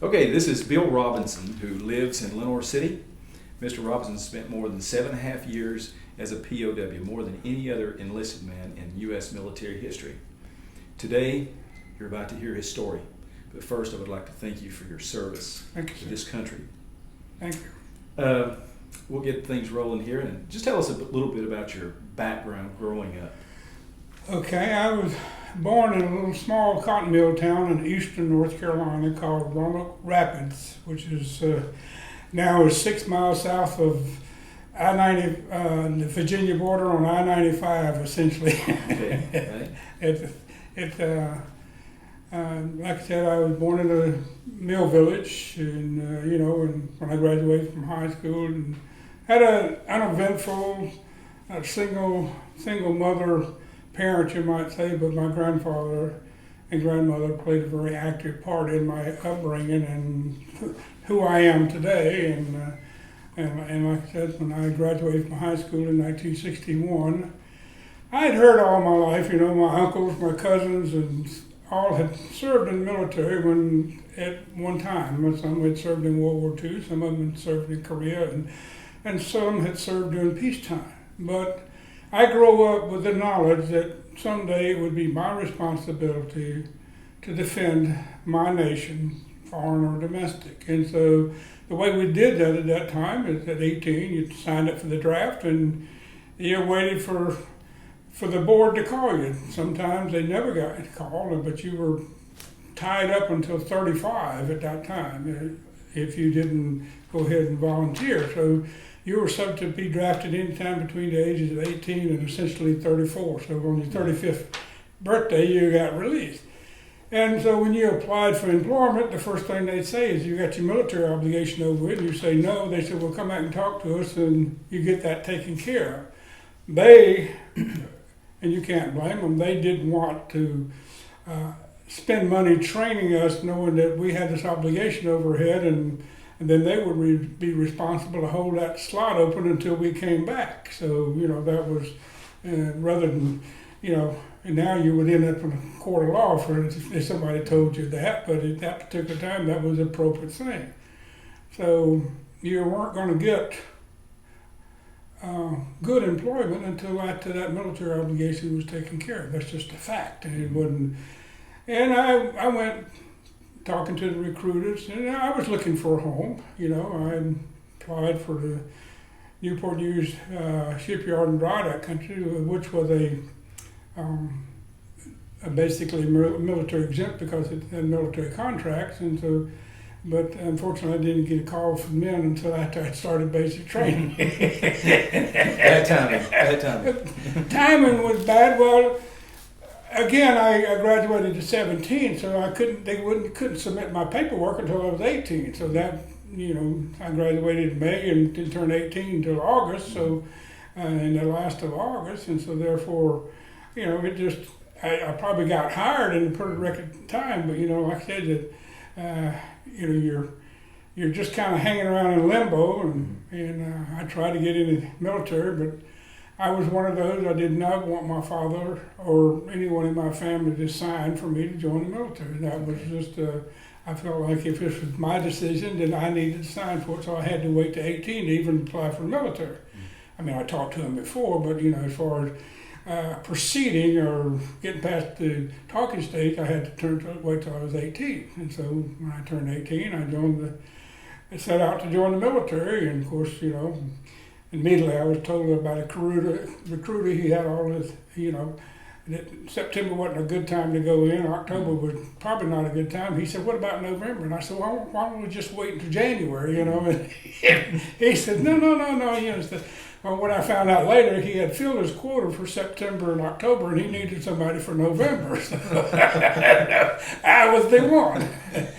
Okay, this is Bill Robinson, who lives in Lenoir City. Mr. Robinson spent more than 7.5 years as a POW, more than any other enlisted man in U.S. military history. Today, you're about to hear his story. But first, I would like to thank you for your service to this country. Thank you. We'll get things rolling here, and just tell us a little bit about your background growing up. Okay, I was born in a little small cotton mill town in eastern North Carolina called Roanoke Rapids, which is now is 6 miles south of I-90, the Virginia border on I-95, essentially. Okay. Like I said, I was born in a mill village, and and when I graduated from high school, and had an uneventful, single mother parent, you might say, but my grandfather and grandmother played a very active part in my upbringing and who I am today. And like I said, when I graduated from high school in 1961, I had heard all my life, my uncles, my cousins, and all had served in the military at one time. Some had served in World War II, some of them had served in Korea, and some had served during peacetime. But I grew up with the knowledge that someday it would be my responsibility to defend my nation, foreign or domestic. And so the way we did that at that time is at 18, you signed up for the draft and you waited for the board to call you. Sometimes they never got called, but you were tied up until 35 at that time if you didn't go ahead and volunteer. So you were subject to be drafted anytime between the ages of 18 and essentially 34. So on your 35th birthday, you got released. And so when you applied for employment, the first thing they'd say is you got your military obligation over it. And you say no. They said, well, come back and talk to us, and you get that taken care of. They, and you can't blame them, they didn't want to spend money training us knowing that we had this obligation overhead, and then they would be responsible to hold that slot open until we came back. So, that was, rather than, and now you would end up in a court of law if somebody told you that, but at that particular time, that was the appropriate thing. So you weren't going to get good employment until after that military obligation was taken care of. That's just a fact. And it wasn't, and I went talking to the recruiters, and I was looking for a home. I applied for the Newport News Shipyard and Dry Dock Country, which was basically military exempt because it had military contracts, and so. But unfortunately, I didn't get a call from them until after I started basic training. Bad timing. Timing was bad. Well, again, I graduated at 17, so they couldn't submit my paperwork until I was 18. So that, I graduated in May and didn't turn 18 until August. So, in the last of August, and so therefore, it just I probably got hired in a pretty record time. But like I said, that you're just kind of hanging around in limbo, and I tried to get in the military, but I was one of those. I did not want my father or anyone in my family to sign for me to join the military. That was just, I felt like if this was my decision, then I needed to sign for it, so I had to wait to 18 to even apply for the military. I mean, I talked to him before, but as far as proceeding or getting past the talking stage, I had to wait till I was 18. And so when I turned 18, I set out to join the military. And of course, immediately I was told about a recruiter. He had all this, that September wasn't a good time to go in. October was probably not a good time. He said, what about November? And I said, well, why don't we just wait until January, And he said, no. Well, when I found out later, he had filled his quota for September and October, and he needed somebody for November. So I was the one.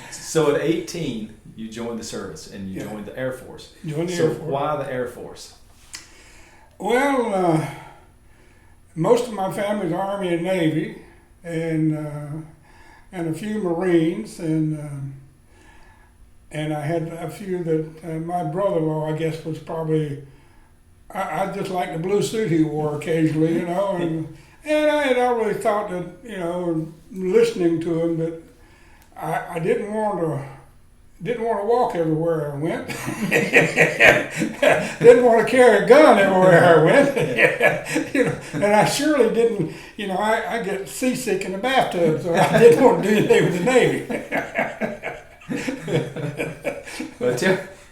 So at 18, you joined the service, and you joined the Air Force. Joined the Air Force. Why the Air Force? Well, most of my family's Army and Navy, and a few Marines, and I had a few that my brother-in-law, I guess, was probably. I just liked the blue suit he wore occasionally, and I had always thought that, listening to him, that I didn't want to didn't want to walk everywhere I went. Didn't want to carry a gun everywhere I went. You know, and I surely didn't. You know, I get seasick in the bathtub, so I didn't want to do anything with the Navy. Well,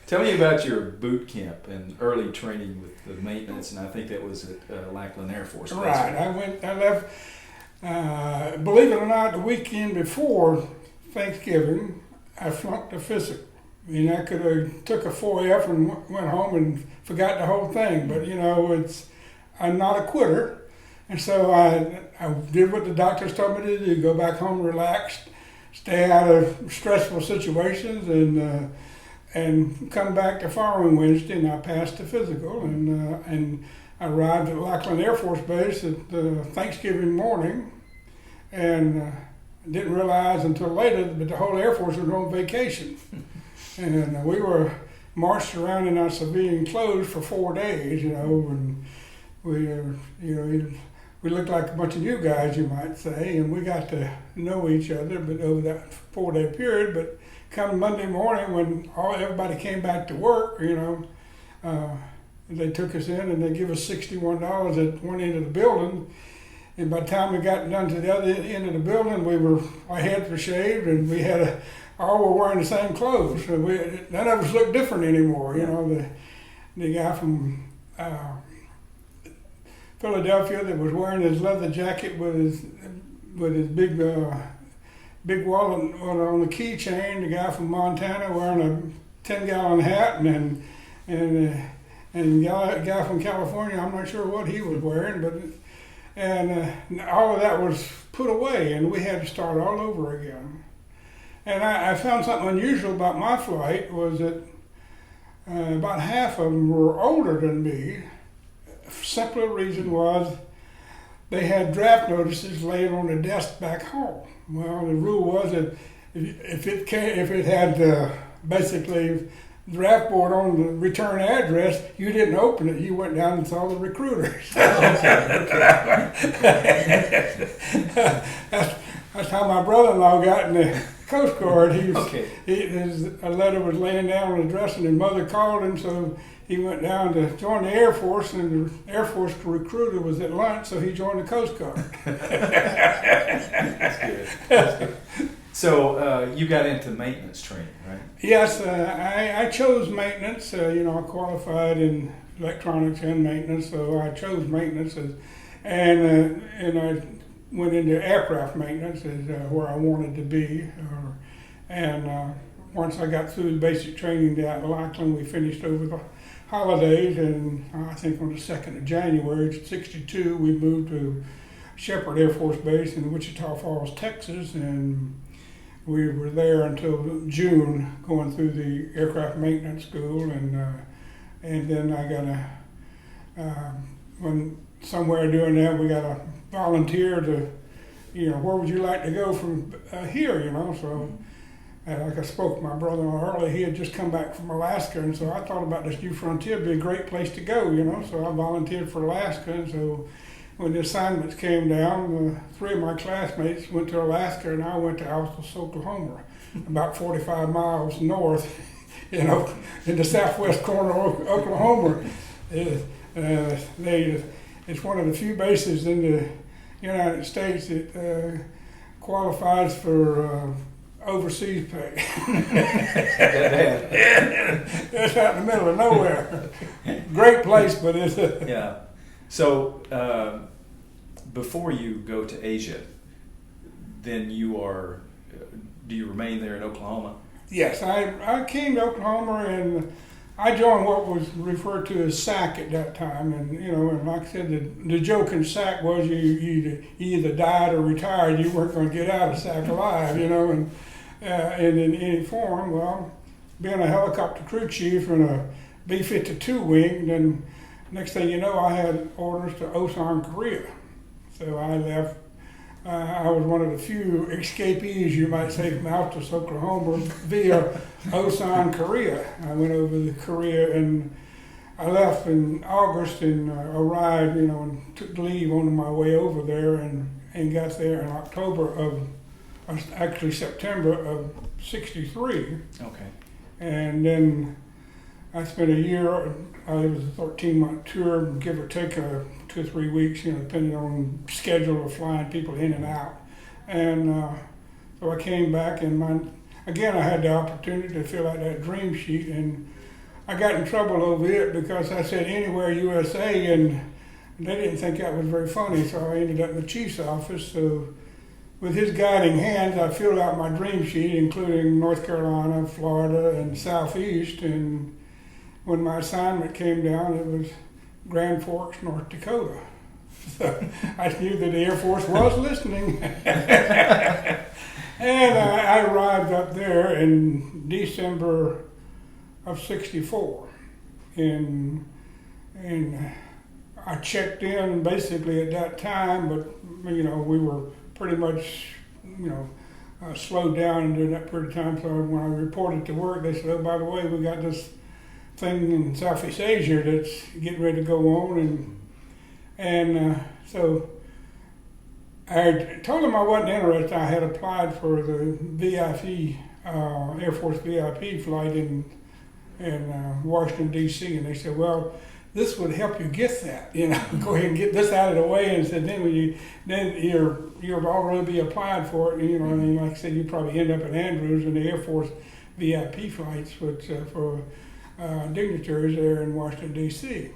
tell me about your boot camp and early training with the maintenance, and I think that was at Lackland Air Force Base. Right. I left. Believe it or not, the weekend before Thanksgiving, I flunked a physical. I mean, I could have took a 4F and went home and forgot the whole thing. But you know, I'm not a quitter, and so I did what the doctors told me to do: go back home, relax, stay out of stressful situations, and come back the following Wednesday. And I passed the physical, and I arrived at Lackland Air Force Base at Thanksgiving morning, and didn't realize until later that the whole Air Force was on vacation. And we were marched around in our civilian clothes for 4 days, you know, and we looked like a bunch of new guys, you might say, and we got to know each other, but over that 4-day period. But come Monday morning, when everybody came back to work, you know, they took us in and they give us $61 at one end of the building. And by the time we got done to the other end of the building, our heads were shaved, and we had all were wearing the same clothes. So none of us looked different anymore. You know, the guy from Philadelphia that was wearing his leather jacket with his big wallet on the keychain. The guy from Montana wearing a 10-gallon hat, and the guy from California, I'm not sure what he was wearing, but. And all of that was put away, and we had to start all over again. And I found something unusual about my flight was that about half of them were older than me. Simple reason was they had draft notices laying on the desk back home. Well, the rule was that if it had basically draft board on the return address, you didn't open it. You went down and saw the recruiters. That's how my brother-in-law got in the Coast Guard. His letter was laying down on the dresser, and his mother called him, so he went down to join the Air Force, and the Air Force recruiter was at lunch, so he joined the Coast Guard. That's good. That's good. So you got into maintenance training, right? Yes, I chose maintenance. I qualified in electronics and maintenance, so I chose maintenance, and I went into aircraft maintenance is where I wanted to be. Once I got through the basic training down at Lackland, we finished over the holidays, and I think on the 2nd of January, '62, we moved to Sheppard Air Force Base in Wichita Falls, Texas, and we were there until June, going through the aircraft maintenance school, and then I got when somewhere doing that, we got a volunteer to, where would you like to go from here, so. Like I spoke to my brother-in-law earlier, he had just come back from Alaska, and so I thought about this new frontier would be a great place to go, so I volunteered for Alaska, and so when the assignments came down, 3 of my classmates went to Alaska, and I went to Altus, Oklahoma, about 45 miles north, in the southwest corner of Oklahoma. It's one of the few bases in the United States that qualifies for overseas pay. It's out in the middle of nowhere. Great place, but it's yeah. So before you go to Asia, then do you remain there in Oklahoma? Yes, I came to Oklahoma, and I joined what was referred to as SAC at that time, and and like I said, the joke in SAC was you either died or retired. You weren't going to get out of SAC alive, and in any form. Well, being a helicopter crew chief in a B-52 wing, then next thing you know, I had orders to Osan, Korea. So I left. I was one of the few escapees, you might say, from Altus, Oklahoma, via Osan, Korea. I went over to Korea, and I left in August and arrived, and took leave on my way over there, and got there in October of actually September of '63. Okay. And then I spent a year, it was a 13-month tour, give or take 2 or 3 weeks, depending on schedule of flying people in and out. And so I came back, and again, I had the opportunity to fill out that dream sheet, and I got in trouble over it because I said Anywhere USA, and they didn't think that was very funny, so I ended up in the chief's office. So with his guiding hands, I filled out my dream sheet, including North Carolina, Florida, and Southeast. And when my assignment came down, it was Grand Forks, North Dakota. So I knew that the Air Force was listening. And I arrived up there in December of '64. And I checked in basically at that time, but we were pretty much, slowed down during that period of time. So when I reported to work, they said, "Oh, by the way, we got this thing in Southeast Asia that's getting ready to go on," and so I told them I wasn't interested. I had applied for the VIP, Air Force VIP flight in Washington D.C., and they said, "Well, this would help you get that. Go ahead and get this out of the way." And said, then you'll already be applied for it. And, like I said, you probably end up at Andrews in the Air Force VIP flights, which for dignitaries there in Washington D.C.